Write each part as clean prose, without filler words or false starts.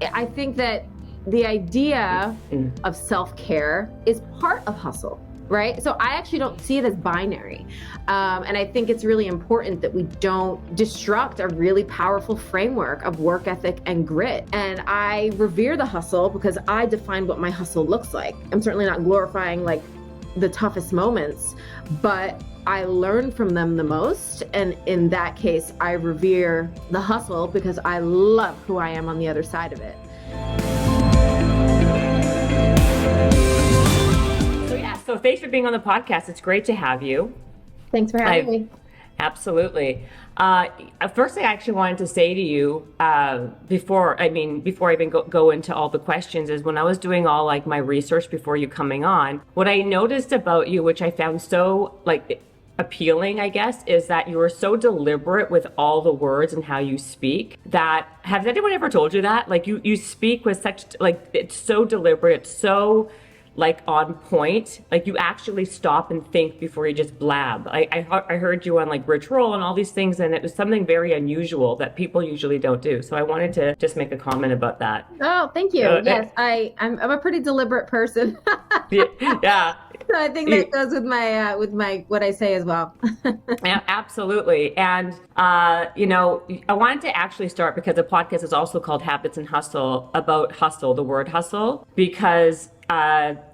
I think that the idea of self-care is part of hustle, right? So I actually don't see it as binary. And I think it's really important that we don't destruct a really powerful framework of work ethic and grit. And I revere the hustle because I define what my hustle looks like. I'm certainly not glorifying like the toughest moments, but I learn from them the most. And in that case, I revere the hustle because I love who I am on the other side of it. So thanks for being on the podcast. It's great to have you. Thanks for having me. Absolutely. First thing I actually wanted to say to you before I even go into all the questions is when I was doing all like my research before you coming on, what I noticed about you, which I found so like appealing, I guess, is that you are so deliberate with all the words and how you speak. That has anyone ever told you that? Like you speak with such like it's so deliberate, it's so like on point, like you actually stop and think before you just blab. I heard you on like Rich Roll and all these things, and it was something very unusual that people usually don't do. So I wanted to just make a comment about that. Oh, thank you. Yes, I'm a pretty deliberate person. Yeah. So I think that goes with my what I say as well. Yeah, absolutely. And I wanted to actually start because the podcast is also called Habits and Hustle, about hustle, the word hustle, because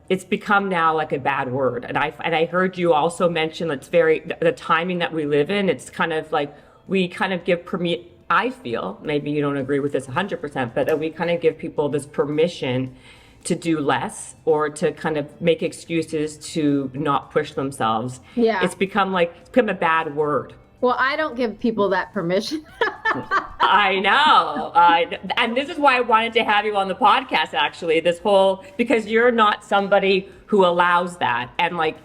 it's become now like a bad word. And I heard you also mention it's the timing that we live in. It's kind of like we kind of give I feel, maybe you don't agree with this 100%, but that we kind of give people this permission to do less or to kind of make excuses to not push themselves. Yeah. It's become a bad word. Well, I don't give people that permission. I know. And this is why I wanted to have you on the podcast, actually, because you're not somebody who allows that. And like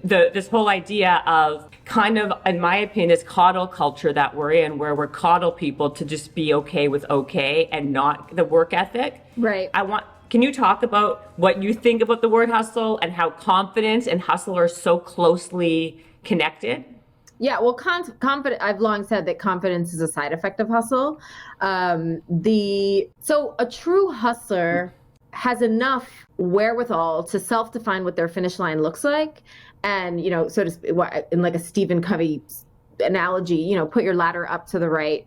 this whole idea of kind of, in my opinion, this coddle culture that we're in, where we're coddle people to just be okay with okay and not the work ethic. Right. Can you talk about what you think about the word hustle and how confidence and hustle are so closely connected? Yeah, well, I've long said that confidence is a side effect of hustle. So a true hustler has enough wherewithal to self-define what their finish line looks like, and so to speak, in like a Stephen Covey analogy, put your ladder up to the right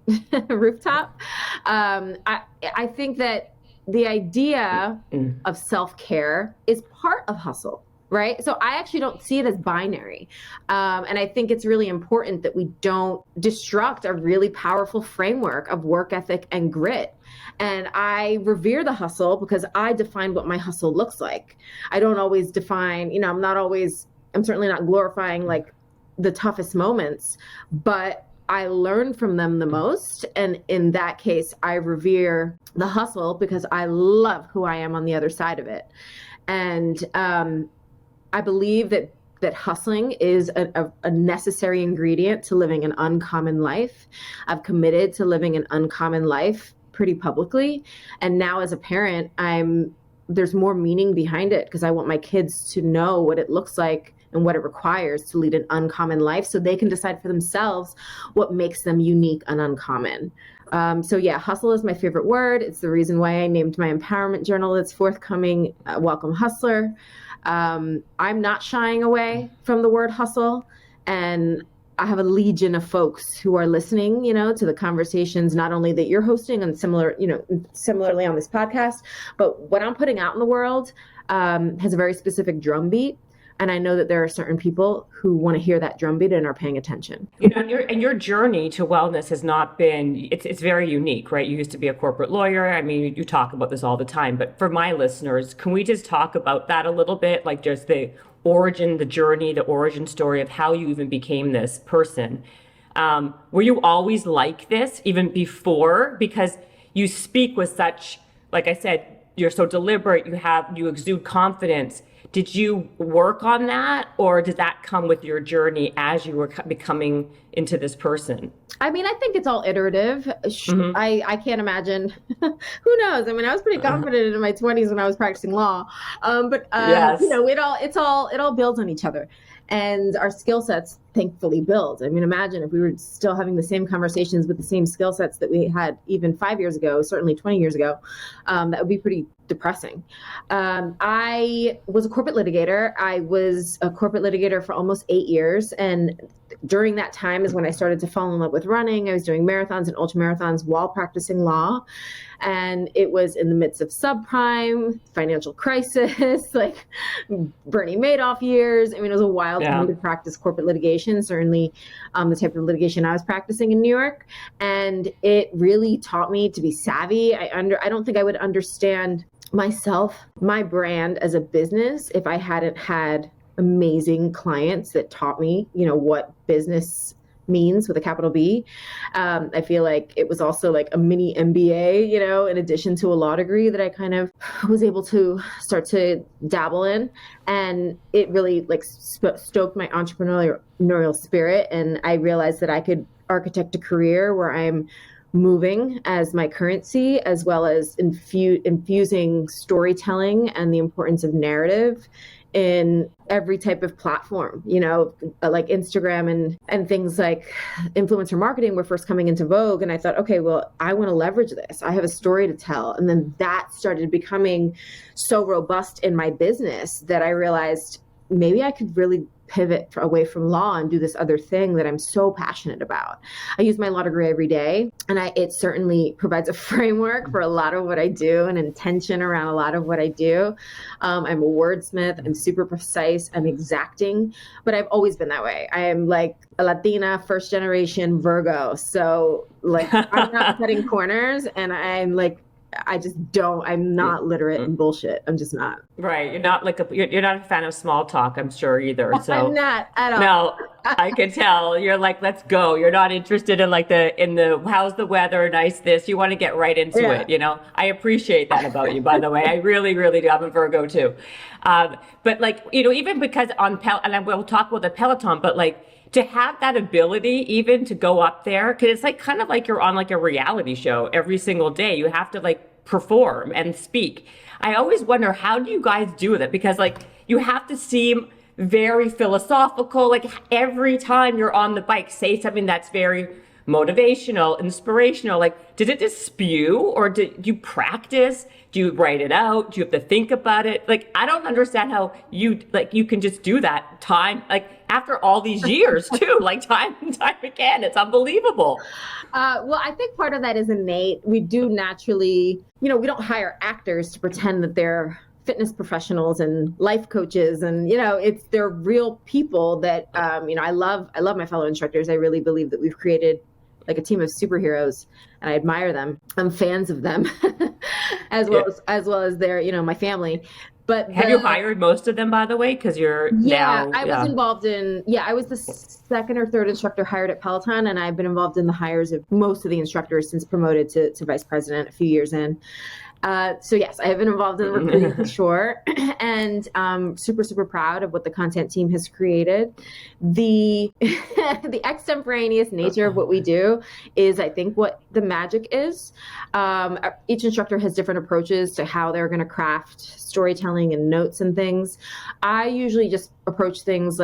rooftop. I think that the idea of self-care is part of hustle, right? So I actually don't see it as binary. And I think it's really important that we don't destruct a really powerful framework of work ethic and grit. And I revere the hustle because I define what my hustle looks like. I don't always define, I'm certainly not glorifying like the toughest moments, but I learn from them the most. And in that case, I revere the hustle because I love who I am on the other side of it. And I believe that hustling is a necessary ingredient to living an uncommon life. I've committed to living an uncommon life pretty publicly. And now as a parent, there's more meaning behind it because I want my kids to know what it looks like and what it requires to lead an uncommon life so they can decide for themselves what makes them unique and uncommon. So yeah, hustle is my favorite word. It's the reason why I named my empowerment journal that's forthcoming, Welcome Hustler. I'm not shying away from the word hustle, and I have a legion of folks who are listening, to the conversations, not only that you're hosting and similarly on this podcast, but what I'm putting out in the world has a very specific drumbeat. And I know that there are certain people who want to hear that drumbeat and are paying attention. And your journey to wellness has not been, it's very unique, right? You used to be a corporate lawyer. I mean, you talk about this all the time, but for my listeners, can we just talk about that a little bit? Like just the origin, the journey, the origin story of how you even became this person. Were you always like this even before? Because you speak with such, like I said, you're so deliberate, you exude confidence. Did you work on that, or did that come with your journey as you were becoming into this person? I mean, I think it's all iterative. Mm-hmm. I can't imagine. Who knows? I mean, I was pretty confident in my 20s when I was practicing law, but Yes. it all builds on each other, and our skill sets thankfully build. I mean, imagine if we were still having the same conversations with the same skill sets that we had even 5 years ago, certainly 20 years ago. That would be pretty depressing. I was a corporate litigator. I was a corporate litigator for almost 8 years, and during that time is when I started to fall in love with running. I was doing marathons and ultramarathons while practicing law. And it was in the midst of subprime, financial crisis, like Bernie Madoff years. I mean, it was a wild time to practice corporate litigation, certainly the type of litigation I was practicing in New York. And it really taught me to be savvy. I don't think I would understand myself, my brand as a business, if I hadn't had amazing clients that taught me, what business means with a capital B. I feel like it was also like a mini MBA, in addition to a law degree that I kind of was able to start to dabble in. And it really like stoked my entrepreneurial spirit. And I realized that I could architect a career where I'm moving as my currency, as well as infusing storytelling and the importance of narrative in every type of platform, like Instagram and things like influencer marketing were first coming into vogue. And I thought, okay, well, I want to leverage this. I have a story to tell. And then that started becoming so robust in my business that I realized maybe I could really pivot away from law and do this other thing that I'm so passionate about. I use my law degree every day, and it certainly provides a framework for a lot of what I do, and intention around a lot of what I do. I'm a wordsmith. I'm super precise. I'm exacting, but I've always been that way. I am like a Latina, first generation Virgo. So like I'm not cutting corners, and I'm not literate in bullshit. I'm just not. Right. You're not you're not a fan of small talk, I'm sure either. So I'm not at all. No, I could tell. You're like, let's go. You're not interested in how's the weather, nice this. You want to get right into it, I appreciate that about you, by the way. I really, really do. I'm a Virgo too. But even because and I will talk about the Peloton, but to have that ability even to go up there, because it's kind of like you're on a reality show every single day. You have to perform and speak. I always wonder, how do you guys do that? Because you have to seem very philosophical. Every time you're on the bike, say something that's very motivational, inspirational. Did it just spew, or do you practice? Do you write it out? Do you have to think about it? I don't understand how you can just do that time, after all these years too, time and time again. It's unbelievable. Well, I think part of that is innate. We do naturally, we don't hire actors to pretend that they're fitness professionals and life coaches, and they're real people that I love my fellow instructors. I really believe that we've created a team of superheroes, and I admire them. I'm fans of them as well as their my family. But have you hired most of them, by the way? Because you're was involved in I was the second or third instructor hired at Peloton, and I've been involved in the hires of most of the instructors since promoted to vice president a few years in. So yes, I have been involved in recruiting for sure, and super, super proud of what the content team has created. The the extemporaneous nature of what we do is, I think, what the magic is. Each instructor has different approaches to how they're going to craft storytelling and notes and things. I usually just approach things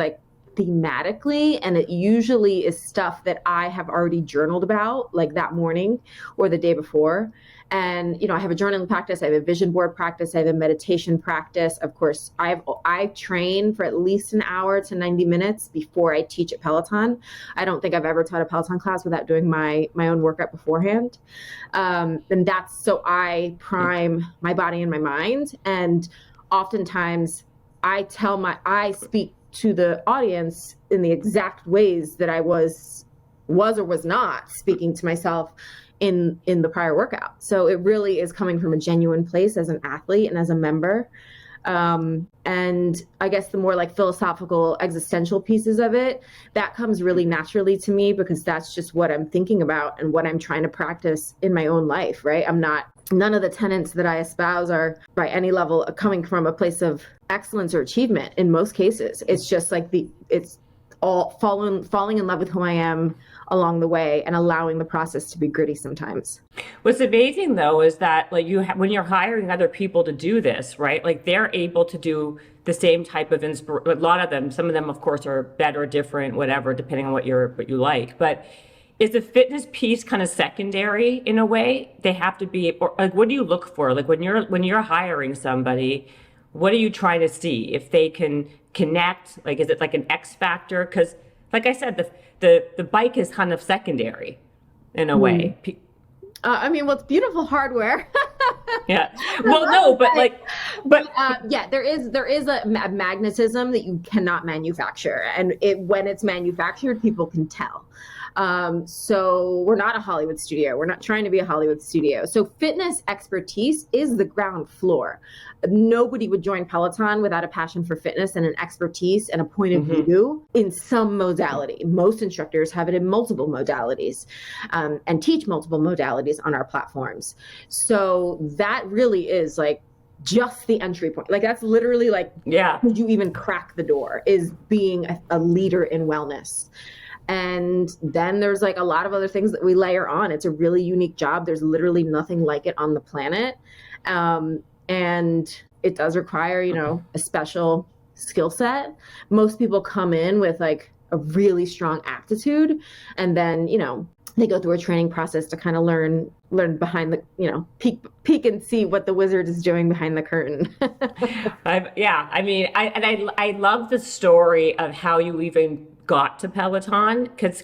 thematically, and it usually is stuff that I have already journaled about that morning or the day before. And, I have a journaling practice, I have a vision board practice, I have a meditation practice. Of course, I train for at least an hour to 90 minutes before I teach at Peloton. I don't think I've ever taught a Peloton class without doing my own workout beforehand. And that's so I prime my body and my mind. And oftentimes I speak to the audience in the exact ways that I was or was not speaking to myself in the prior workout. So it really is coming from a genuine place as an athlete and as a member. And I guess the more philosophical existential pieces of it, that comes really naturally to me, because that's just what I'm thinking about and what I'm trying to practice in my own life, right? None of the tenets that I espouse are by any level coming from a place of excellence or achievement in most cases. It's just it's all falling in love with who I am along the way and allowing the process to be gritty sometimes. What's amazing though is that like when you're hiring other people to do this, right? Like they're able to do the same type of a lot of them, some of them of course are better, different, whatever, depending on what you like. But is the fitness piece kind of secondary in a way? They have to be, or like what do you look for? Like when you're hiring somebody, what are you trying to see? If they can connect, like is it like an X factor? Because like I said, the bike is kind of secondary in a way. I mean, well, it's beautiful hardware. Yeah. Well, no, but yeah, there is a magnetism that you cannot manufacture, and when it's manufactured, people can tell. So we're not a Hollywood studio. We're not trying to be a Hollywood studio. So fitness expertise is the ground floor. Nobody would join Peloton without a passion for fitness and an expertise and a point of view in some modality. Most instructors have it in multiple modalities, and teach multiple modalities on our platforms. So that really is like just the entry point. Like that's literally like, could you even crack the door, is being a leader in wellness. And then there's like a lot of other things that we layer on. It's a really unique job. There's literally nothing like it on the planet. And it does require, a special skill set. Most people come in with like a really strong aptitude, and then, they go through a training process to kind of learn behind the, peek and see what the wizard is doing behind the curtain. I love the story of how you even got to Peloton, because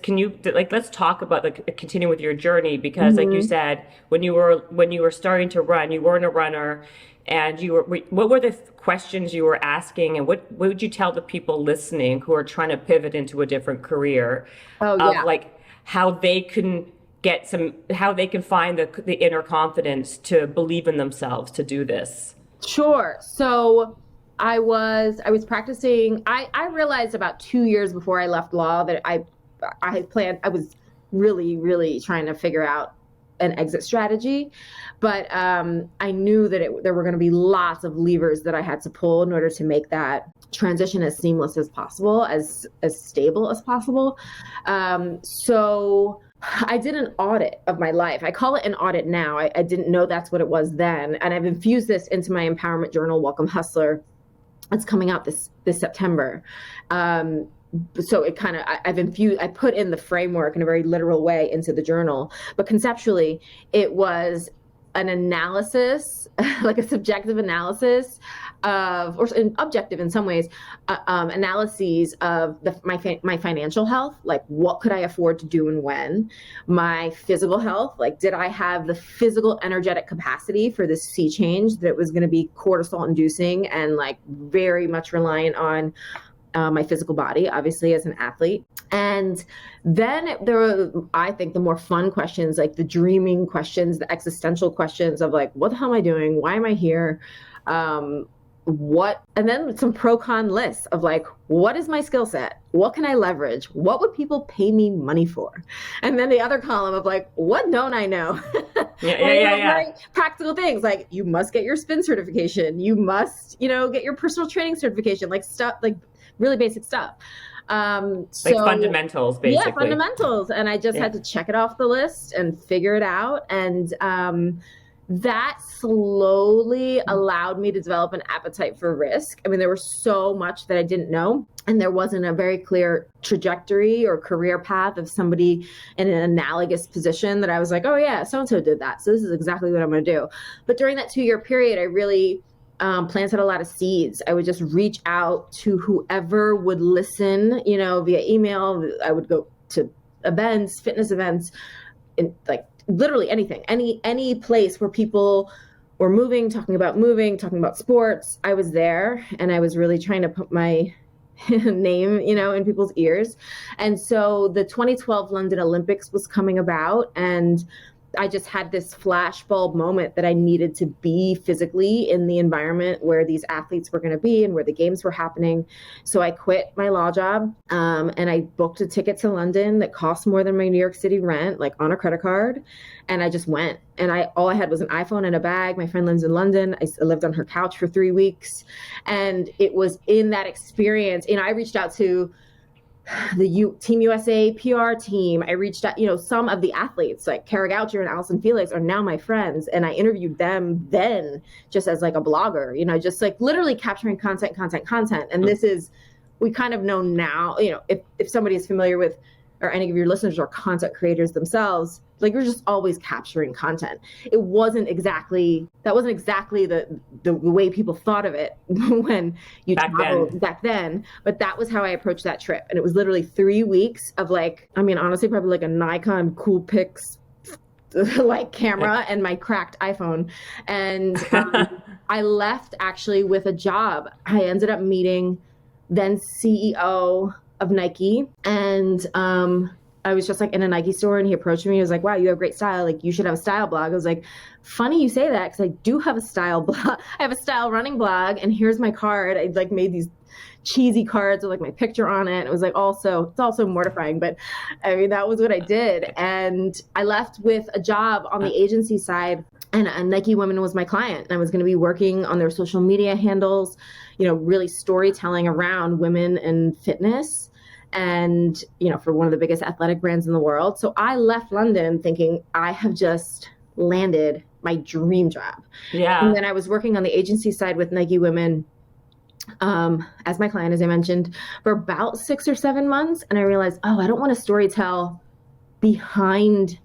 let's talk about continue with your journey, because like you said, when you were starting to run, you weren't a runner, and what were the questions you were asking, and what would you tell the people listening who are trying to pivot into a different career, like how they can find the inner confidence to believe in themselves to do this? Sure. So I was practicing. I realized about 2 years before I left law that I had planned. I was really, really trying to figure out an exit strategy, but I knew that there were going to be lots of levers that I had to pull in order to make that transition as seamless as possible, as stable as possible. So I did an audit of my life. I call it an audit now. I didn't know that's what it was then, and I've infused this into my empowerment journal, Welcome Hustler. It's coming out this September. So it kind of, I put in the framework in a very literal way into the journal, but conceptually it was an analysis, like a subjective analysis of, or an objective in some ways, analyses of my financial health, like what could I afford to do and when, my physical health, like did I have the physical energetic capacity for this sea change that was going to be cortisol inducing and like very much reliant on my physical body, obviously as an athlete. And then there were, I think, the more fun questions, like the dreaming questions, the existential questions of like, what the hell am I doing? Why am I here? And then some pro-con lists of like, what is my skill set? What can I leverage? What would people pay me money for? And then the other column of like, what don't I know? Very practical things like you must get your spin certification. You must, get your personal training certification, like stuff, like really basic stuff. Like fundamentals, basically. Yeah, fundamentals. And I just had to check it off the list and figure it out. And that slowly allowed me to develop an appetite for risk. I mean, there was so much that I didn't know, and there wasn't a very clear trajectory or career path of somebody in an analogous position that I was like, oh yeah, so-and-so did that, so this is exactly what I'm going to do. But during that 2-year period, I really planted a lot of seeds. I would just reach out to whoever would listen, via email. I would go to events, fitness events, and like literally anything, any place where people were talking about sports. I was there, and I was really trying to put my name, in people's ears. And so the 2012 London Olympics was coming about, and I just had this flashbulb moment that I needed to be physically in the environment where these athletes were going to be and where the games were happening. So I quit my law job, and I booked a ticket to London that cost more than my New York City rent, like on a credit card. And I just went, and all I had was an iPhone and a bag. My friend lives in London. I lived on her couch for 3 weeks. And it was in that experience, I reached out to Team USA PR team. I reached out, some of the athletes like Kara Goucher and Allison Felix are now my friends. And I interviewed them then just as like a blogger, just like literally capturing content. And this is, we kind of know now, if somebody is familiar with, or any of your listeners are content creators themselves, like you're just always capturing content. That wasn't exactly the way people thought of it when you traveled back then. But that was how I approached that trip. And it was literally 3 weeks of honestly, probably like a Nikon Coolpix like camera and my cracked iPhone. And I left actually with a job. I ended up meeting then CEO of Nike, and I was just like in a Nike store, and he approached me. He was like, "Wow, you have great style. Like, you should have a style blog." I was like, "Funny you say that, because I do have a style blog. I have a style running blog, and here's my card." I like made these cheesy cards with like my picture on it. It was like it's also mortifying, but I mean, that was what I did. And I left with a job on the agency side, and Nike Women was my client. And I was going to be working on their social media handles, really storytelling around women and fitness, and, for one of the biggest athletic brands in the world. So I left London thinking I have just landed my dream job. Yeah. And then I was working on the agency side with Nike Women as my client, as I mentioned, for about 6 or 7 months. And I realized, I don't want to storytell behind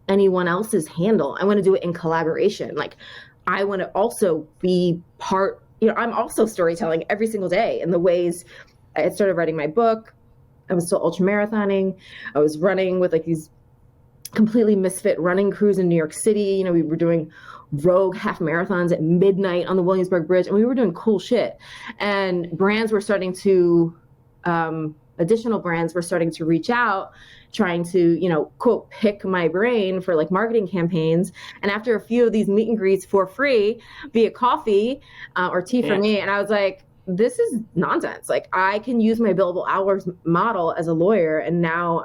anyone else's handle. I want to do it in collaboration. Like, I want to also be part, I'm also storytelling every single day in the ways. I started writing my book. I was still ultra marathoning. I was running with like these completely misfit running crews in New York City. We were doing rogue half marathons at midnight on the Williamsburg Bridge, and we were doing cool shit. And brands were starting to, additional brands were starting to reach out, trying to, quote, pick my brain for like marketing campaigns. And after a few of these meet and greets for free via coffee or tea for me, and I was like, this is nonsense. Like, I can use my billable hours model as a lawyer, and now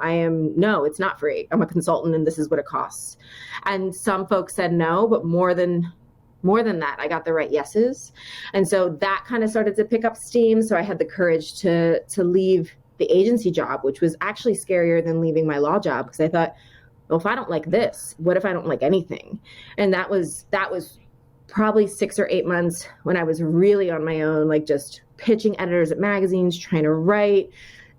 no, it's not free. I'm a consultant, and this is what it costs. And some folks said no, but more than that, I got the right yeses. And so that kind of started to pick up steam. So I had the courage to leave the agency job, which was actually scarier than leaving my law job, because I thought, well, if I don't like this, what if I don't like anything? And that was probably 6 or 8 months when I was really on my own, like just pitching editors at magazines, trying to write,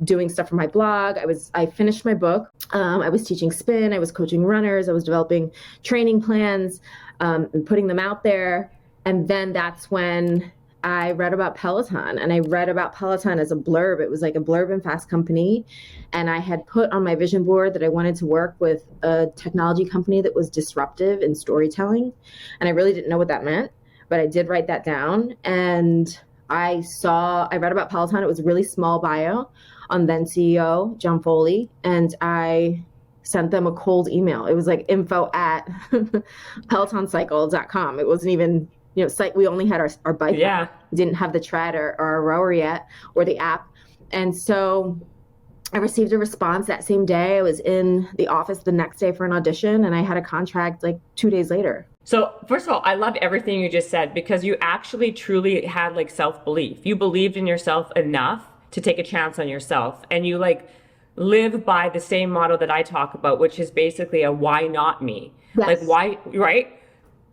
doing stuff for my blog. I finished my book. I was teaching spin. I was coaching runners. I was developing training plans and putting them out there. And then that's when I read about Peloton, and I read about Peloton as a blurb. It was like a blurb in Fast Company. And I had put on my vision board that I wanted to work with a technology company that was disruptive in storytelling. And I really didn't know what that meant, but I did write that down. And I read about Peloton. It was a really small bio on then CEO John Foley. And I sent them a cold email. It was like info@pelotoncycle.com. It wasn't even, site. We only had our bike. Yeah. We didn't have the tread or our rower yet, or the app. And so I received a response that same day. I was in the office the next day for an audition, and I had a contract like 2 days later. So first of all, I love everything you just said, because you actually truly had like self-belief. You believed in yourself enough to take a chance on yourself. And you like live by the same motto that I talk about, which is basically a why not me? Yes. Like, why, right?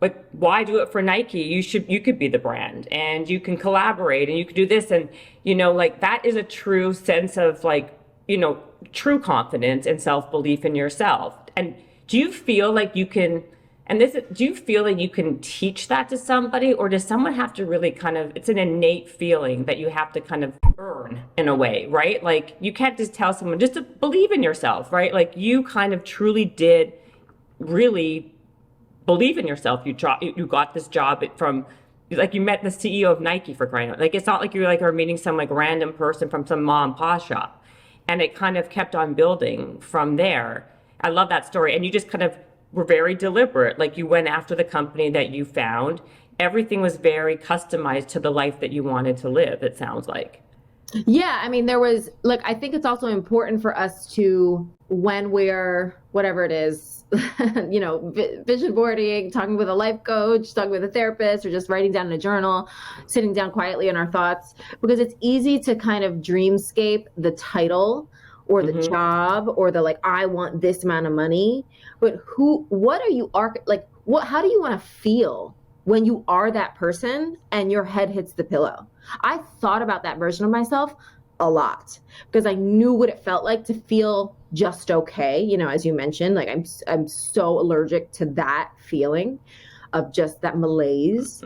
Like, why do it for Nike? You could be the brand, and you can collaborate, and you could do this. And, like, that is a true sense of like, true confidence and self-belief in yourself. And do you feel like you can, do you feel like you can teach that to somebody, or does someone have to really kind of, it's an innate feeling that you have to kind of earn in a way, right? Like, you can't just tell someone just to believe in yourself, right? Like, you kind of truly did really believe in yourself. You got this job from, like, you met the CEO of Nike, for crying out. Like, it's not like you are meeting some like random person from some mom and pop shop. And it kind of kept on building from there. I love that story. And you just kind of were very deliberate. Like, you went after the company that you found. Everything was very customized to the life that you wanted to live, it sounds like. Yeah, I mean, I think it's also important for us to, when we're, whatever it is, vision boarding, talking with a life coach, talking with a therapist, or just writing down in a journal, sitting down quietly in our thoughts, because it's easy to kind of dreamscape the title or the job or the like, I want this amount of money, but what are you, how do you want to feel when you are that person and your head hits the pillow? I thought about that version of myself a lot because I knew what it felt like to feel just okay. You know, as you mentioned, like I'm so allergic to that feeling of just that malaise.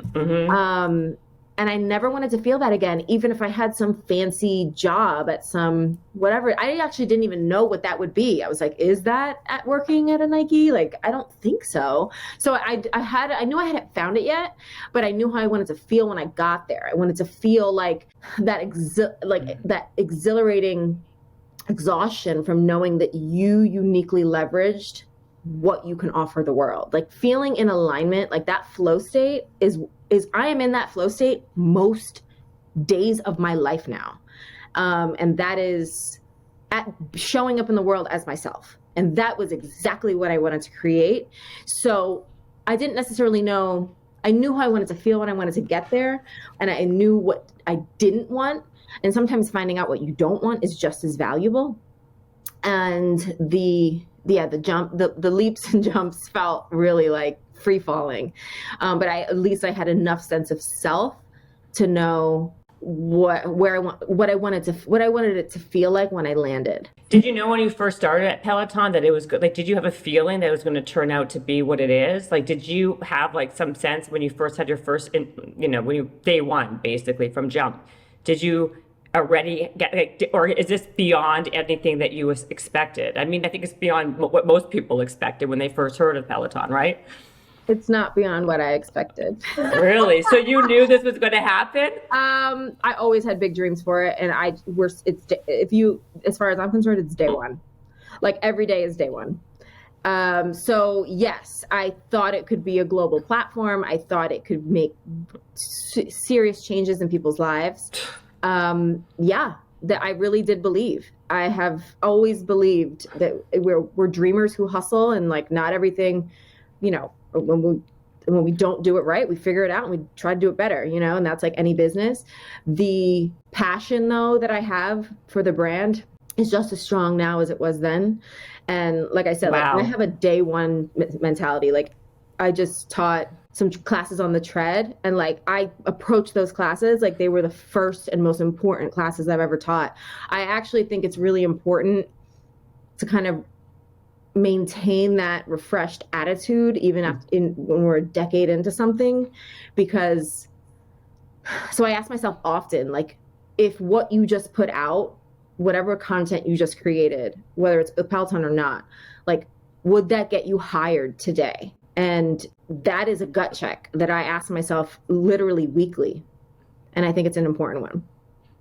And I never wanted to feel that again, even if I had some fancy job at some whatever. I actually didn't even know what that would be. I was like, is that at working at a Nike? Like, I don't think so. So I knew I hadn't found it yet, but I knew how I wanted to feel when I got there. I wanted to feel like that that exhilarating exhaustion from knowing that you uniquely leveraged what you can offer the world. Like feeling in alignment, like that flow state is I am in that flow state most days of my life now. And that is at showing up in the world as myself. And that was exactly what I wanted to create. So I didn't necessarily know, I knew how I wanted to feel when I wanted to get there. And I knew what I didn't want. And sometimes finding out what you don't want is just as valuable. And the leaps and jumps felt really like free falling. But at least I had enough sense of self to know what I wanted it to feel like when I landed. Did you know when you first started at Peloton that it was good? Like, did you have a feeling that it was going to turn out to be what it is? Like, did you have like some sense when you first had your first, day one, basically from jump, did you already get, or is this beyond anything that you expected? I mean, I think it's beyond what most people expected when they first heard of Peloton, right? It's not beyond what I expected. Really? So you knew this was going to happen? I always had big dreams for it, and as far as I'm concerned, it's day one. Like every day is day one. So yes, I thought it could be a global platform. I thought it could make serious changes in people's lives. That I really did believe. I have always believed that we're dreamers who hustle, and like not everything, when we don't do it right, we figure it out and we try to do it better, and that's like any business. The passion though that I have for the brand is just as strong now as it was then. And like I said, wow. Like I have a day one mentality. Like I just taught some classes on the tread, and like I approached those classes like they were the first and most important classes I've ever taught. I actually think it's really important to kind of maintain that refreshed attitude even when we're a decade into something, because so I ask myself often, like, if what you just put out, whatever content you just created, whether it's Peloton or not, like, would that get you hired today? And that is a gut check that I ask myself literally weekly. And I think it's an important one.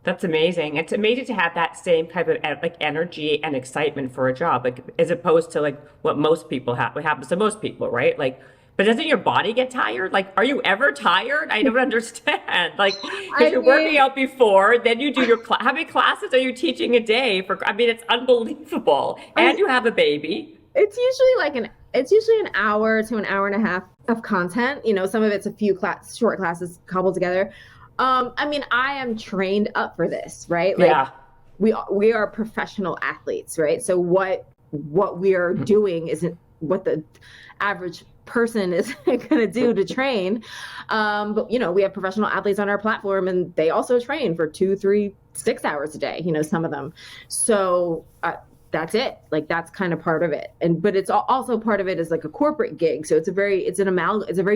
That's amazing. It's amazing to have that same type of like energy and excitement for a job, like as opposed to like what most people have, what happens to most people, right? Like, but doesn't your body get tired? Like, are you ever tired? I don't understand. Like, because you're working out before, then you do your how many classes are you teaching a day for? I mean, it's unbelievable. And you have a baby. It's usually an hour to an hour and a half of content. Some of it's a few short classes cobbled together. I mean, I am trained up for this, right? Like, yeah. We are professional athletes, right? So what we are doing isn't what the average person is going to do to train. But we have professional athletes on our platform, and they also train for 2, 3, 6 hours a day, some of them. So that's it. Like, that's kind of part of it. But it's also part of it is like a corporate gig. So it's a very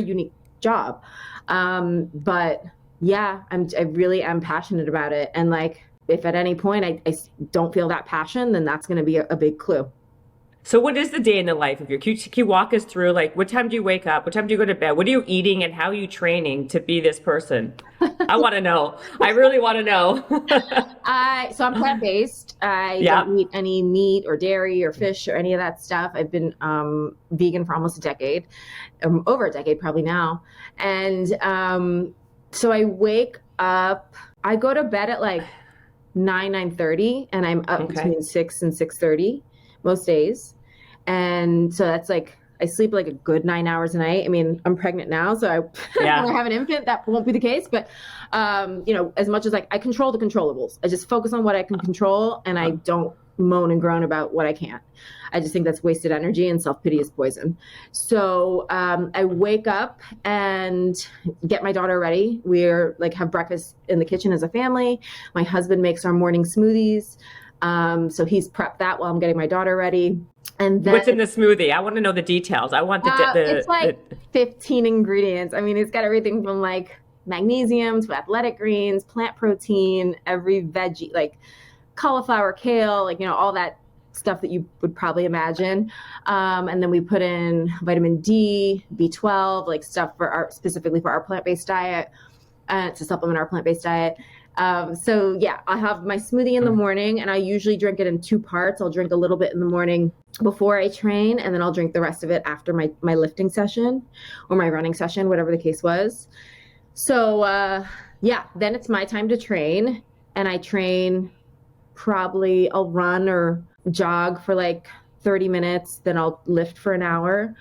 unique job. But yeah, I really am passionate about it. And like, if at any point I don't feel that passion, then that's going to be a big clue. So what is the day in the life of can you walk us through, like, what time do you wake up? What time do you go to bed? What are you eating, and how are you training to be this person? I want to know. I really want to know. So I'm plant-based. I don't eat any meat or dairy or fish or any of that stuff. I've been vegan for almost a decade, over a decade probably now. And so I wake up, I go to bed at like 9:30, and I'm up between 6 and 6:30 most days. And so that's like, I sleep like a good 9 hours a night. I mean, I'm pregnant now, so when I have an infant, that won't be the case. But, as much as like I control the controllables, I just focus on what I can control, and I don't moan and groan about what I can't. I just think that's wasted energy, and self-pity is poison. So I wake up and get my daughter ready. We're like have breakfast in the kitchen as a family. My husband makes our morning smoothies. So he's prepped that while I'm getting my daughter ready. And then, what's in the smoothie? I want to know the details. I want it's like 15 ingredients. I mean, it's got everything from like magnesium to athletic greens, plant protein, every veggie, like cauliflower, kale, like, all that stuff that you would probably imagine. And then we put in vitamin D, B12, like stuff specifically for our plant-based diet, to supplement our plant-based diet. So yeah, I have my smoothie in the morning, and I usually drink it in 2 parts. I'll drink a little bit in the morning before I train, and then I'll drink the rest of it after my lifting session or my running session, whatever the case was. So yeah, then it's my time to train, and I train probably I'll run or jog for like 30 minutes. Then I'll lift for an hour.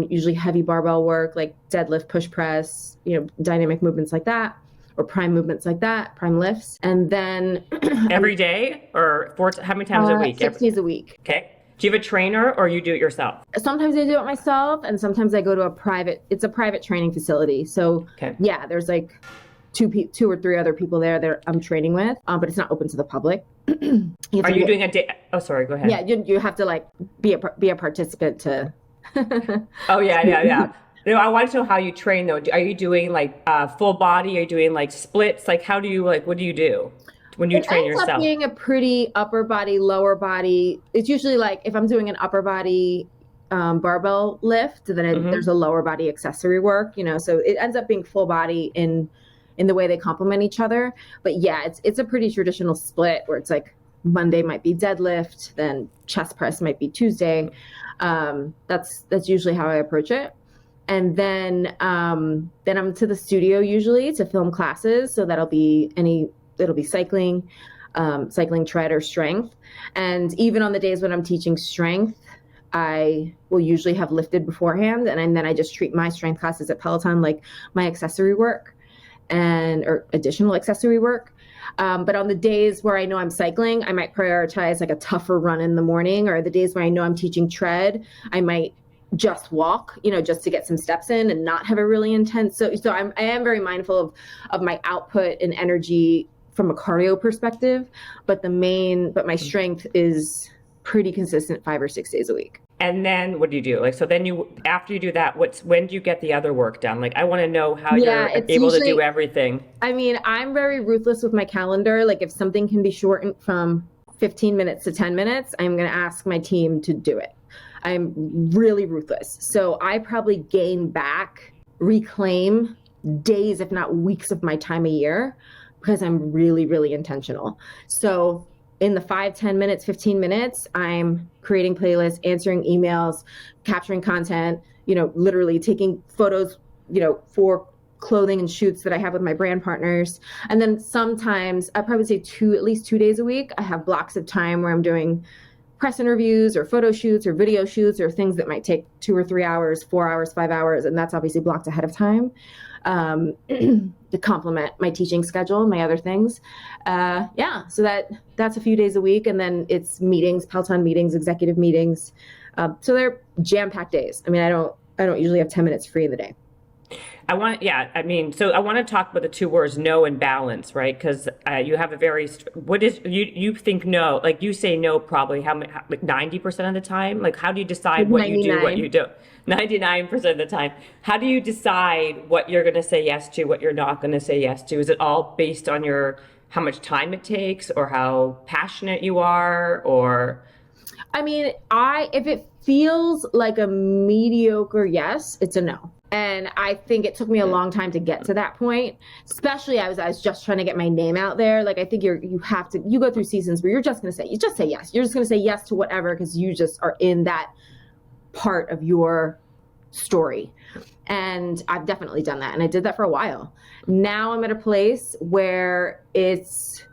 Usually heavy barbell work, like deadlift, push press, dynamic movements like that, or prime movements like that, prime lifts. And then every day, or how many times a week? 6 days a week. Okay. Do you have a trainer, or you do it yourself? Sometimes I do it myself, and sometimes I go to it's a private training facility. So yeah, there's like two or three other people there that I'm training with, but it's not open to the public. Are you doing a day? Oh, sorry, go ahead. Yeah, you have to like be a participant to. Oh yeah. No, I want to know how you train though. Are you doing like full body? Are you doing like splits? Like how do you what do you do when you train yourself? It ends up being a pretty upper body, lower body. It's usually like if I'm doing an upper body barbell lift, then there's a lower body accessory work. So it ends up being full body in the way they complement each other. But yeah, it's a pretty traditional split where it's like Monday might be deadlift, then chest press might be Tuesday. That's usually how I approach it. And then I'm to the studio usually to film classes. So it'll be cycling, tread, or strength. And even on the days when I'm teaching strength, I will usually have lifted beforehand. And then I just treat my strength classes at Peloton like my accessory work or additional accessory work. But on the days where I know I'm cycling, I might prioritize like a tougher run in the morning, or the days where I know I'm teaching tread, I might just walk, just to get some steps in and not have a really intense. So I am very mindful of my output and energy from a cardio perspective, but my strength is pretty consistent 5 or 6 days a week. And then what do you do? Like, so then after you do that, when do you get the other work done? Like, I want to know how you're able to do everything. I mean, I'm very ruthless with my calendar. Like if something can be shortened from 15 minutes to 10 minutes, I'm going to ask my team to do it. I'm really ruthless. So I probably reclaim days, if not weeks of my time a year, because I'm really, really intentional. So in the 5, 10 minutes, 15 minutes, I'm creating playlists, answering emails, capturing content, literally taking photos, for clothing and shoots that I have with my brand partners. And then sometimes I probably say at least 2 days a week, I have blocks of time where I'm doing press interviews or photo shoots or video shoots or things that might take 2 or 3 hours, 4 hours, 5 hours. And that's obviously blocked ahead of time to complement my teaching schedule and my other things. So that's a few days a week. And then it's meetings, Peloton meetings, executive meetings. So they're jam-packed days. I mean, I don't usually have 10 minutes free in the day. So I want to talk about the 2 words, no and balance, right? Because you have you think no, like you say no probably like 90% of the time? Like how do you decide what 99. You do, what you do? 99% of the time. How do you decide what you're going to say yes to, what you're not going to say yes to? Is it all based on how much time it takes or how passionate you are, or? I mean, if it feels like a mediocre yes, it's a no. And I think it took me a long time to get to that point, especially I was just trying to get my name out there. Like, I think you go through seasons where you just say yes. You're just going to say yes to whatever, because you just are in that part of your story. And I've definitely done that. And I did that for a while. Now I'm at a place where it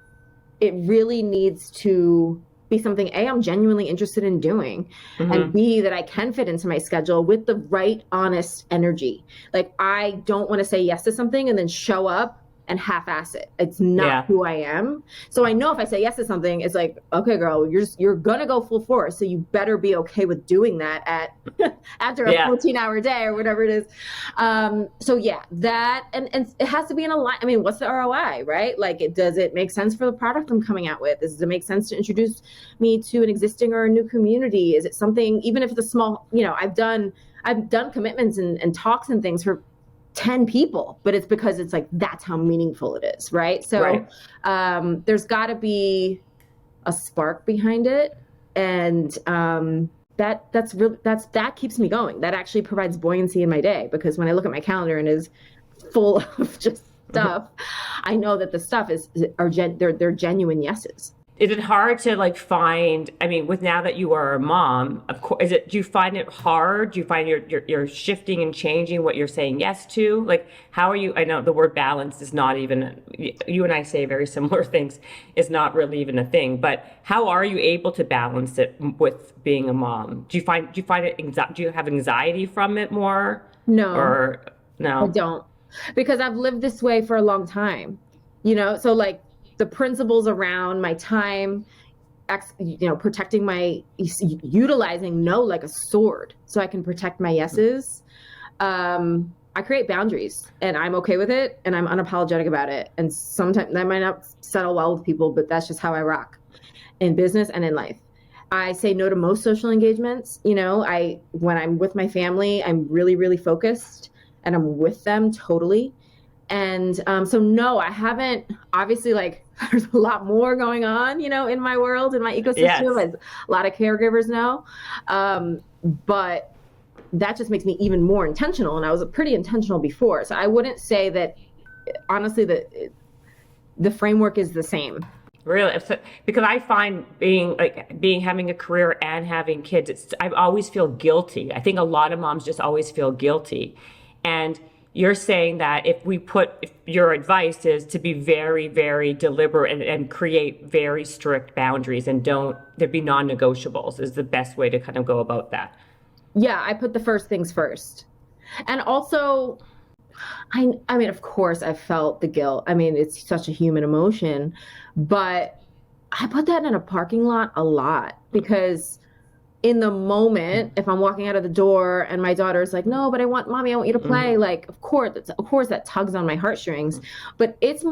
really needs to be something, A, I'm genuinely interested in doing, and B, that I can fit into my schedule with the right, honest energy. Like, I don't want to say yes to something and then show up and half-ass it. It's not Yeah. who I am. So I know if I say yes to something, it's like, okay, girl, you're gonna go full force. So you better be okay with doing that at after a Yeah. 14-hour day or whatever it is. So yeah, that and it has to be in a line. I mean, what's the ROI, right? Like, does it make sense for the product I'm coming out with? Does it make sense to introduce me to an existing or a new community? Is it something, even if it's a small, I've done commitments and talks and things for 10 people, but it's because it's like, that's how meaningful it is. Right. So, Right. There's gotta be a spark behind it. And, that keeps me going. That actually provides buoyancy in my day, because when I look at my calendar and is full of just stuff, I know that the stuff they're genuine yeses. Is it hard to like find, I mean, with now that you are a mom, of course, do you find it hard? Do you find you're shifting and changing what you're saying yes to? Like, how are you, I know the word balance is not even, you and I say very similar things, is not really even a thing, but how are you able to balance it with being a mom? Do you find it, do you have anxiety from it more? No, Or I no? don't, because I've lived this way for a long time, so like the principles around my time, protecting utilizing no like a sword so I can protect my yeses. I create boundaries and I'm okay with it and I'm unapologetic about it. And sometimes that might not settle well with people, but that's just how I rock in business and in life. I say no to most social engagements. When I'm with my family, I'm really, really focused and I'm with them totally. And so no, I haven't, obviously, like, there's a lot more going on, in my world, in my ecosystem, Yes. as a lot of caregivers know. But that just makes me even more intentional. And I was pretty intentional before. So I wouldn't say that, honestly, that the framework is the same. Really, because I find having a career and having kids, I always feel guilty. I think a lot of moms just always feel guilty. And you're saying that if your advice is to be very, very deliberate and create very strict boundaries and there be non-negotiables is the best way to kind of go about that. Yeah, I put the first things first. And also, I mean, of course, I felt the guilt. I mean, it's such a human emotion, but I put that in a parking lot a lot, because in the moment, if I'm walking out of the door and my daughter's like, no, but mommy, I want you to play. Mm-hmm. Like, of course that tugs on my heartstrings, but it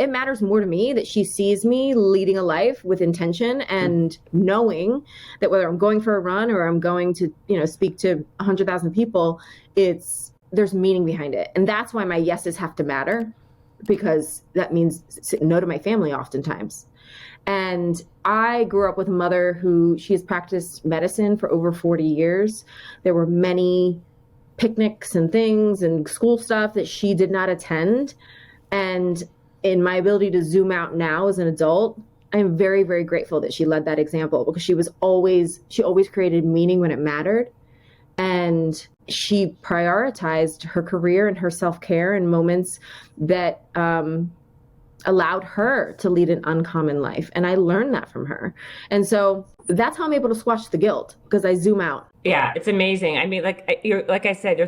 matters more to me that she sees me leading a life with intention and knowing that whether I'm going for a run or I'm going to, speak to 100,000 people, there's meaning behind it. And that's why my yeses have to matter, because that means no to my family oftentimes. And I grew up with a mother she has practiced medicine for over 40 years. There were many picnics and things and school stuff that she did not attend. And in my ability to zoom out now as an adult, I'm very, very grateful that she led that example, because she always created meaning when it mattered. And she prioritized her career and her self-care in moments that allowed her to lead an uncommon life. And I learned that from her. And so that's how I'm able to squash the guilt, because I zoom out. Yeah, it's amazing. I mean, like I said,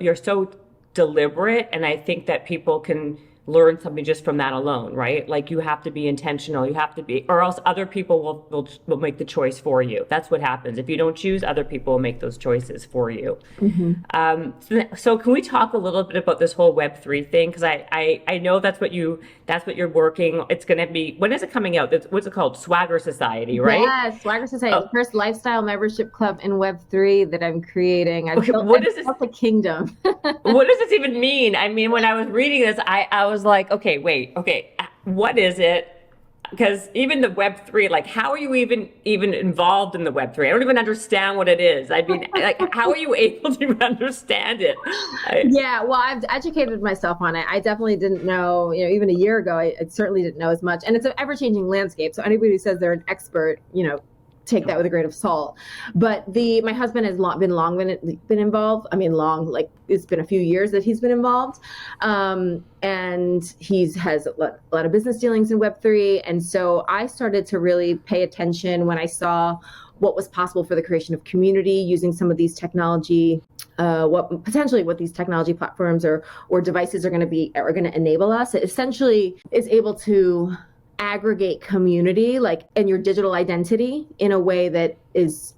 you're so deliberate, and I think that people can learn something just from that alone, right? Like, you have to be intentional. You have to be, or else other people will make the choice for you. That's what happens. If you don't choose, other people will make those choices for you. Mm-hmm. So can we talk a little bit about this whole Web3 thing? Because I know that's what you're working. It's going to be, when is it coming out? What's it called? Swagger Society, right? Yes, Swagger Society, the first lifestyle membership club in Web3 that I'm creating. I've built a kingdom. What does this even mean? I mean, when I was reading this, I was like, okay, wait, okay, what is it? Because even the Web3, like, how are you even involved in the Web3? I don't even understand what it is. I mean, like, how are you able to understand it? Yeah, well, I've educated myself on it. I definitely didn't know, even a year ago, I certainly didn't know as much. And it's an ever-changing landscape. So anybody who says they're an expert, take that with a grain of salt. But my husband has been involved. I mean, like, it's been a few years that he's been involved. And has a lot of business dealings in Web3. And so I started to really pay attention when I saw what was possible for the creation of community using some of these technology, what these technology platforms or devices are going to enable us. It essentially is able to aggregate community, like, and your digital identity in a way that is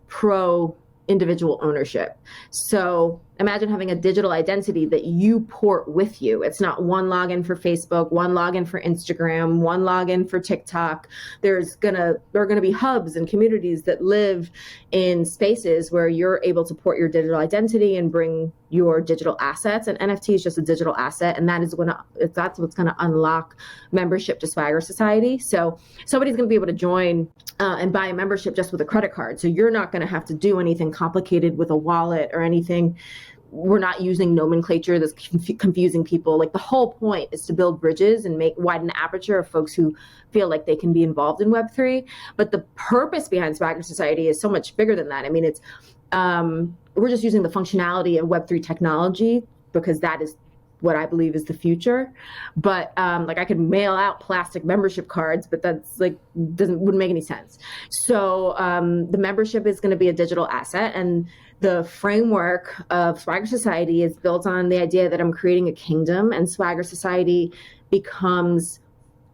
pro individual ownership. So imagine having a digital identity that you port with you. It's not one login for Facebook, one login for Instagram, one login for TikTok. There are gonna be hubs and communities that live in spaces where you're able to port your digital identity and bring your digital assets. And NFT is just a digital asset, and that's what's gonna unlock membership to Swagger Society. So somebody's gonna be able to join and buy a membership just with a credit card. So you're not gonna have to do anything complicated with a wallet or anything. We're not using nomenclature that's confusing people. Like, the whole point is to build bridges and widen the aperture of folks who feel like they can be involved in Web3. But the purpose behind Swagger Society is so much bigger than that. I mean, it's we're just using the functionality of Web3 technology because that is what I believe is the future. But like, I could mail out plastic membership cards, but that's like wouldn't make any sense. So the membership is going to be a digital asset, and the framework of Swagger Society is built on the idea that I'm creating a kingdom, and Swagger Society becomes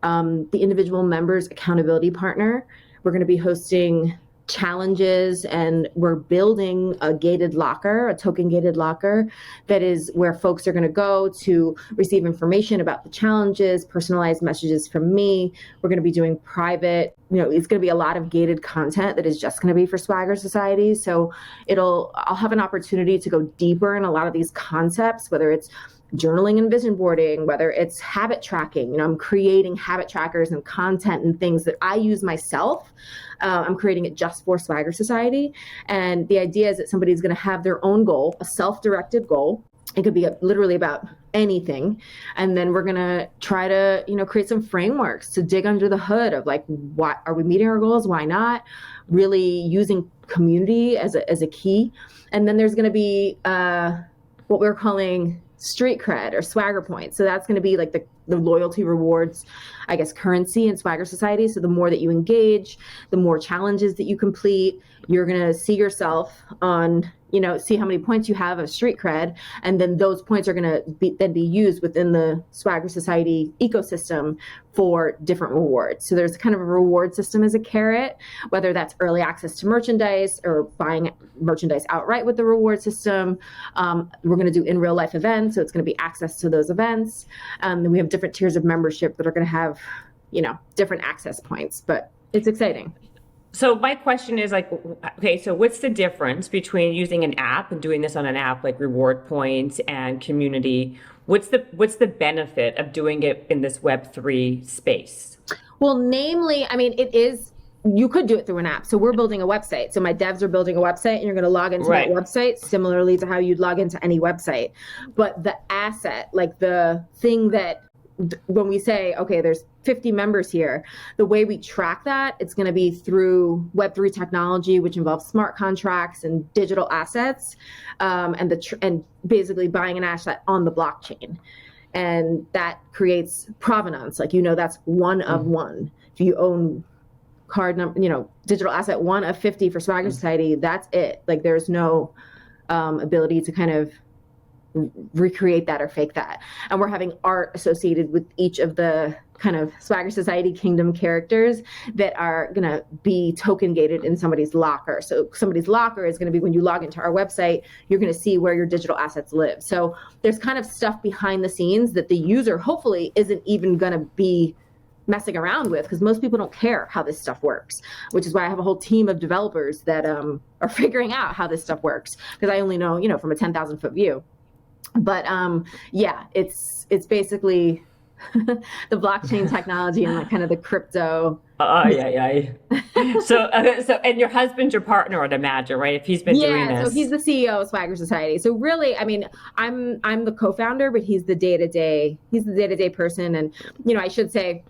the individual member's accountability partner. We're going to be hosting challenges, and we're building a token gated locker that is where folks are going to go to receive information about the challenges, personalized messages from me. We're going to be doing private, it's going to be a lot of gated content that is just going to be for Swagger Society. So I'll have an opportunity to go deeper in a lot of these concepts, whether it's journaling and vision boarding, whether it's habit tracking. I'm creating habit trackers and content and things that I use myself. I'm creating it just for Swagger Society. And the idea is that somebody's going to have their own goal, a self-directed goal. It could be literally about anything. And then we're going to try to, create some frameworks to dig under the hood of, like, what are we meeting our goals? Why not? Really using community as a key. And then there's going to be what we're calling street cred or swagger points. So that's going to be like the loyalty rewards, I guess, currency in Swagger Society. So the more that you engage, the more challenges that you complete, you're going to see yourself on, see how many points you have of street cred. And then those points are going to be used within the Swagger Society ecosystem for different rewards. So there's kind of a reward system as a carrot, whether that's early access to merchandise or buying merchandise outright with the reward system. We're going to do in real life events. So it's going to be access to those events. And we have different tiers of membership that are going to have, different access points, but it's exciting. So my question is, like, okay, so what's the difference between using an app and doing this on an app like reward points and community? What's the benefit of doing it in this Web3 space? Well, namely, I mean, you could do it through an app. So we're building a website. So my devs are building a website, and you're going to log into that website similarly to how you'd log into any website. But the asset, like the thing that when we say, okay, there's 50 members here, the way we track that, it's going to be through Web3 technology, which involves smart contracts and digital assets, and basically buying an asset on the blockchain. And that creates provenance. Like, that's one of one. If you own card number, digital asset 1 of 50 for Swagger Society, that's it. Like, there's no ability to kind of recreate that or fake that. And we're having art associated with each of the kind of Swagger Society kingdom characters that are going to be token gated in somebody's locker. So somebody's locker is going to be, when you log into our website, you're going to see where your digital assets live. So there's kind of stuff behind the scenes that the user hopefully isn't even going to be messing around with, because most people don't care how this stuff works, which is why I have a whole team of developers that are figuring out how this stuff works, because I only know, from a 10,000 foot view. But it's basically the blockchain technology and like kind of the crypto. So and your husband's your partner, I'd imagine, right? If he's been doing this. So he's the CEO of Swagger Society. So really, I mean, I'm the co-founder, but he's the day-to-day person. And I should say,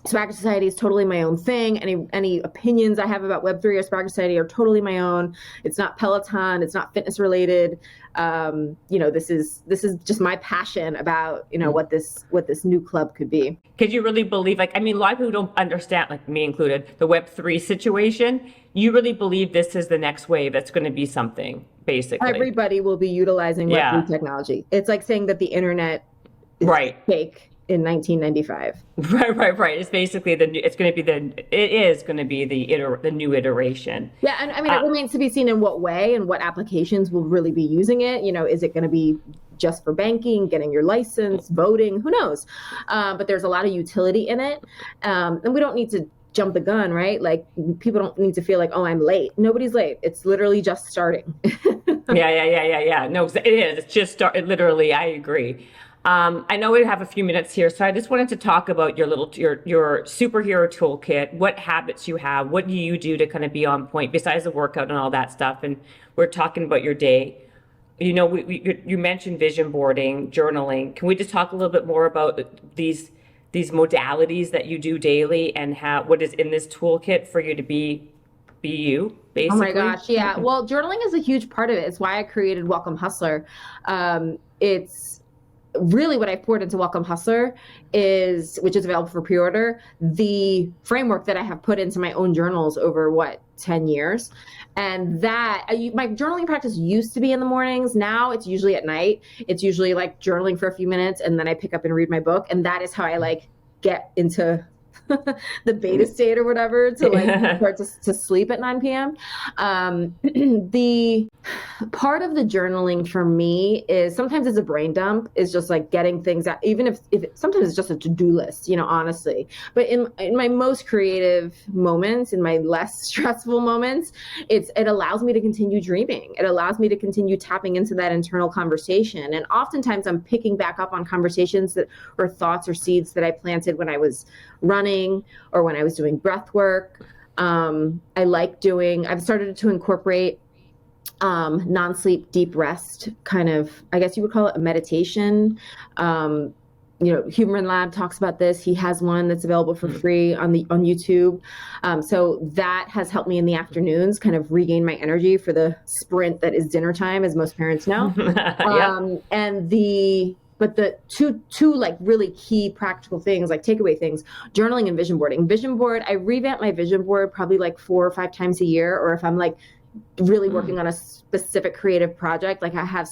Sprague Society is totally my own thing. Any opinions I have about Web3 or Sprague Society are totally my own. It's not Peloton. It's not fitness related. This is just my passion about what this new club could be. Could you really believe, a lot of people don't understand, like me included, the Web3 situation. You really believe this is the next wave that's going to be something, basically? Everybody will be utilizing Web3 technology. It's like saying that the internet is fake in 1995. Right. It's basically it is going to be the new iteration. Yeah, and it remains to be seen in what way and what applications will really be using it. Is it going to be just for banking, getting your license, voting? Who knows? But there's a lot of utility in it, and we don't need to jump the gun, right? Like, people don't need to feel like, oh, I'm late. Nobody's late. It's literally just starting. Yeah. No, it is. It's just started. Literally, I agree. I know we have a few minutes here, so I just wanted to talk about your superhero toolkit, what habits you have, what do you do to kind of be on point besides the workout and all that stuff. And we're talking about your day. You mentioned vision boarding, journaling. Can we just talk a little bit more about these modalities that you do daily and what is in this toolkit for you to be you, basically? Oh my gosh, yeah. Well, journaling is a huge part of it. It's why I created Welcome Hustler. It's really what I poured into Welcome Hustler which is available for pre-order, the framework that I have put into my own journals over 10 years. And my journaling practice used to be in the mornings. Now it's usually at night. It's usually like journaling for a few minutes and then I pick up and read my book. And that is how I get into the beta state or whatever to start to sleep at 9 p.m. The part of the journaling for me is sometimes it's a brain dump. It's just like getting things out, even if sometimes it's just a to-do list, honestly. But in my most creative moments, in my less stressful moments, it allows me to continue dreaming. It allows me to continue tapping into that internal conversation. And oftentimes I'm picking back up on conversations or thoughts or seeds that I planted when I was running or when I was doing breath work. I've started to incorporate non-sleep deep rest, kind of, I guess you would call it a meditation. Human Lab talks about this. He has one that's available for free on YouTube. So that has helped me in the afternoons kind of regain my energy for the sprint that is dinner time, as most parents know. But the two like really key practical things, like takeaway things, journaling and vision boarding. Vision board, I revamp my vision board probably like 4 or 5 times a year, or if I'm like really working on a specific creative project, like I have,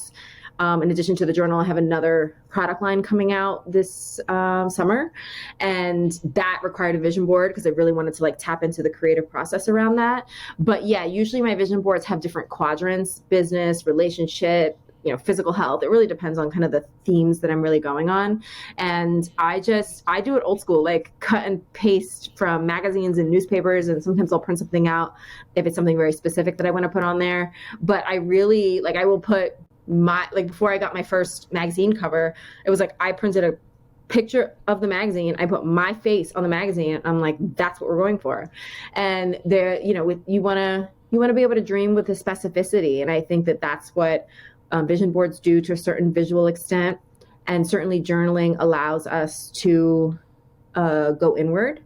in addition to the journal, I have another product line coming out this summer, and that required a vision board because I really wanted to tap into the creative process around that. But yeah, usually my vision boards have different quadrants: business, relationship, physical health. It really depends on kind of the themes that I'm really going on. And I do it old school, like cut and paste from magazines and newspapers. And sometimes I'll print something out if it's something very specific that I want to put on there. But I really, I will put before I got my first magazine cover, it was I printed a picture of the magazine. I put my face on the magazine. I'm like, that's what we're going for. And there, you want to be able to dream with the specificity. And I think that that's what vision boards do to a certain visual extent, and certainly journaling allows us to go inward.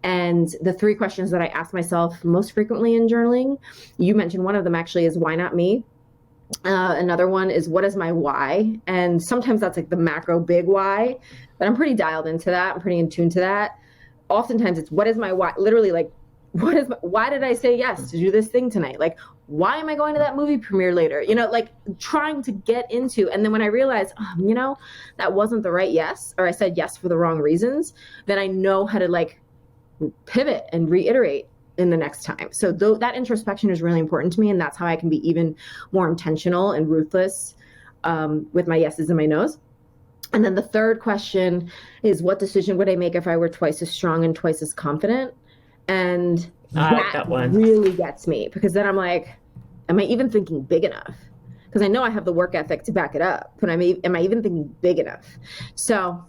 And the 3 questions that I ask myself most frequently in journaling, you mentioned one of them actually, is why not me? Another one is what is my why? And sometimes that's like the macro big why, but I'm pretty dialed into that. I'm pretty in tune to that. Oftentimes it's what is my why? Literally why did I say yes to do this thing tonight? Why am I going to that movie premiere later? Trying to get into, and then when I realize, that wasn't the right yes, or I said yes for the wrong reasons, then I know how to pivot and reiterate in the next time. So that introspection is really important to me, and that's how I can be even more intentional and ruthless with my yeses and my nos. And then the 3rd question is, what decision would I make if I were twice as strong and twice as confident? And that really gets me, because then I'm like, am I even thinking big enough? Because I know I have the work ethic to back it up, but am I even thinking big enough? So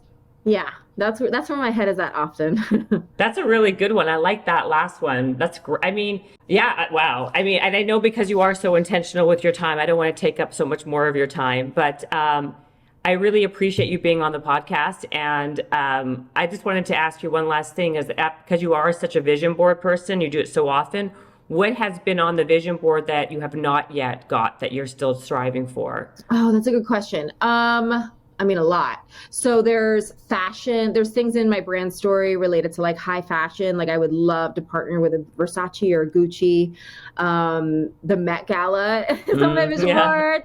yeah, that's where my head is at often. That's a really good one. I like that last one. That's great. Wow. And I know because you are so intentional with your time, I don't want to take up so much more of your time, but I really appreciate you being on the podcast. And I just wanted to ask you one last thing, is that because you are such a vision board person, you do it so often. What has been on the vision board that you have not yet got that you're still striving for? Oh, that's a good question. I mean, a lot. So there's fashion, there's things in my brand story related to like high fashion. Like I would love to partner with a Versace or Gucci. The Met Gala is on my vision board.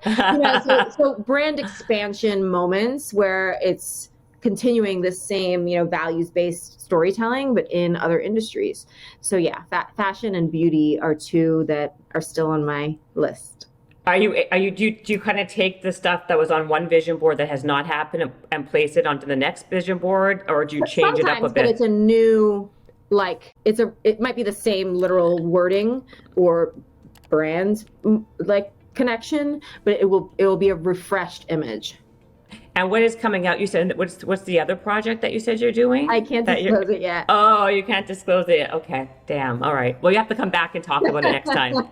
So brand expansion moments where it's continuing this same, values-based storytelling, but in other industries. So yeah, fashion and beauty are two that are still on my list. Do you kind of take the stuff that was on one vision board that has not happened and place it onto the next vision board, or do you change it up a bit? But it's a new, it might be the same literal wording or brand connection, but it will be a refreshed image. And what is coming out? You said, what's the other project that you said you're doing? I can't disclose it yet. Oh, you can't disclose it yet. Okay, damn. All right. Well, you have to come back and talk about it next time.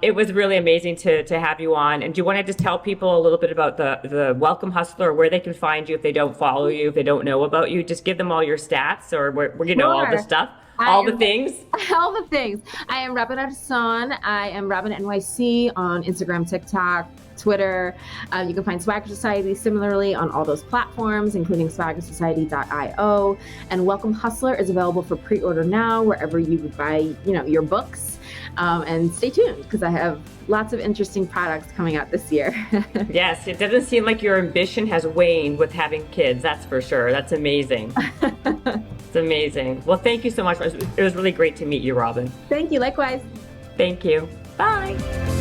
It was really amazing to have you on. And do you want to just tell people a little bit about the Welcome Hustler, where they can find you if they don't follow you, if they don't know about you? Just give them all your stats or all the stuff. All the things. I am Robin Arzón. I am Robin NYC on Instagram, TikTok, Twitter. You can find Swagger Society similarly on all those platforms, including swaggersociety.io. And Welcome Hustler is available for pre-order now wherever you would buy, your books. And stay tuned because I have lots of interesting products coming out this year. Yes, it doesn't seem like your ambition has waned with having kids. That's for sure. That's amazing. It's amazing. Well, thank you so much. It was really great to meet you, Robin. Thank you. Likewise. Thank you. Bye.